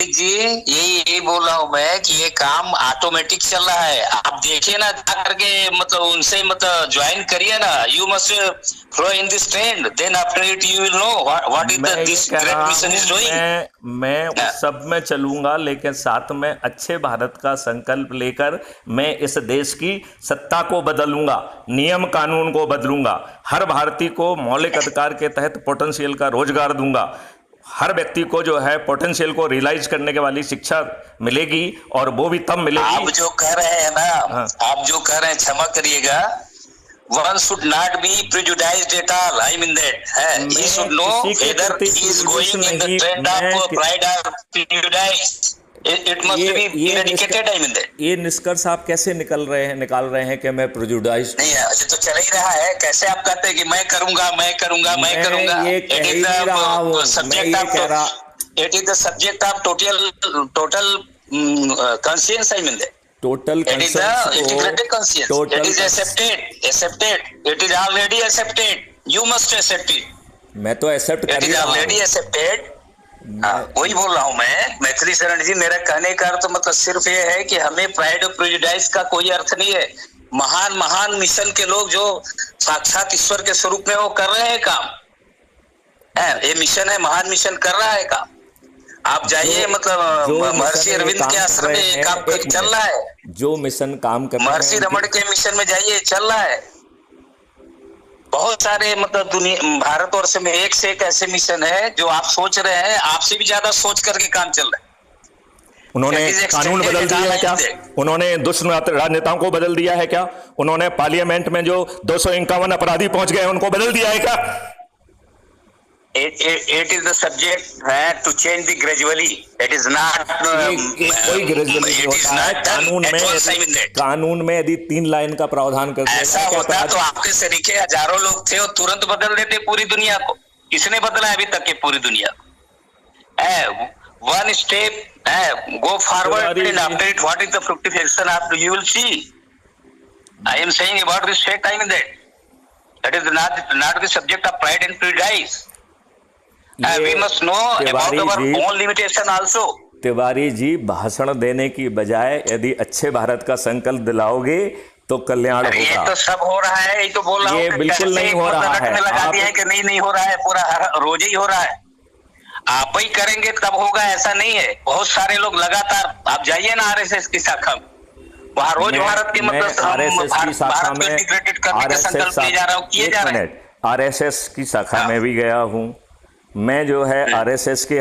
जी यही बोल रहा हूँ मैं कि ये काम ऑटोमेटिक चल रहा है। आप देखिए ना जा करके, मतलब उनसे मतलब ज्वाइन करिए ना। You must flow in this trend, then after it you will know what is मैं ये दिस कह ग्रेट रहा मिशन हूँ, इज डूइंग। मैं उस सब में चलूंगा, लेकिन साथ में अच्छे भारत का संकल्प लेकर मैं इस देश की सत्ता को बदलूंगा, नियम कानून को बदलूंगा, हर भारतीय को मौलिक अधिकार के तहत पोटेंशियल का रोजगार दूंगा, हर व्यक्ति को जो है पोटेंशियल को रियलाइज करने के वाली शिक्षा मिलेगी, और वो भी तब मिलेगी। आप जो कह रहे हैं ना, हाँ, आप जो कह रहे हैं, क्षमा करिएगा, one should not be prejudiced at all. I mean that he मैं should know किसी के whether प्रति he is prejudice going in the नहीं, trend of मैं pride or prejudice. It must be eradicated. I mean that. ये निष्कर्ष आप कैसे निकाल रहे हैं कि मैं प्रेजुडाइज्ड? नहीं है, अभी तो चल ही रहा है। कैसे आप कहते हैं कि मैं करूंगा, मैं करूंगा, मैं मैं करूंगा? ये इट कह ही इज नहीं रहा हूँ, द मैं सब्जेक्ट ये ऑफ कह रहा it is the subject of total conscience. I mean that. Total It is the conscience integrated को conscience. It total is accepted. It is already accepted. You must accept it. मैं तो accept कर It he is रहा already हूँ। accepted. हाँ, वही बोल रहा हूँ मैं, मैथिली शरण जी। मेरा कहने का अर्थ मतलब सिर्फ ये है कि हमें प्राइड और प्रेजुडिस का कोई अर्थ नहीं है। महान महान मिशन के लोग जो साक्षात ईश्वर के स्वरूप में वो कर रहे हैं काम है। ये मिशन है, महान मिशन कर रहा है काम। आप जाइए, मतलब महर्षि अरविंद के आश्रम में ये काम चल रहा है। जो मिशन काम कर रहे हैं, महर्षि रमण के मिशन में जाइए, चल रहा है। बहुत सारे मतलब दुनिया भारतवर्ष में एक से एक ऐसे मिशन है जो आप सोच रहे हैं, आपसे भी ज्यादा सोच करके काम चल रहा है। उन्होंने कानून बदल दिया है क्या? उन्होंने दुष्ट राजनेताओं को बदल दिया है क्या? उन्होंने पार्लियामेंट में जो 251 अपराधी पहुंच गए उनको बदल दिया है क्या? It is the subject to change the gradually. It is not कोई ग्रेजुअली नहीं होता है। कानून में यदि 3 लाइन का प्रावधान कर दिया ऐसा होता तो आपके सरीखे हजारों लोग थे, वो तुरंत बदल देते पूरी दुनिया को। किसने बदला है अभी तक के पूरी दुनिया को? One step go forward and after it what is the fructification after you will see. I am saying about this fact. I mean that is not the subject of pride and prejudice. We must know about our own limitation also. Tiwari ji, भाषण देने की बजाय यदि अच्छे भारत का संकल्प दिलाओगे तो कल्याण होगा। ये तो सब हो रहा है, ये तो बोल रहा हूँ। ये बिल्कुल नहीं हो रहा है। लगा दिया है कि नहीं हो रहा है, पूरा रोज ही हो रहा है। आप ही करेंगे तब होगा, ऐसा नहीं है। बहुत सारे लोग लगातार, आप जाइए ना आरएसएस की शाखा में, वहाँ रोज भारत के मतलब आरएसएस की शाखा में इंटीग्रेटेड करने का संकल्प किए जा रहा है। आरएसएस की शाखा में भी गया हूँ मैं। जो है आरएसएस के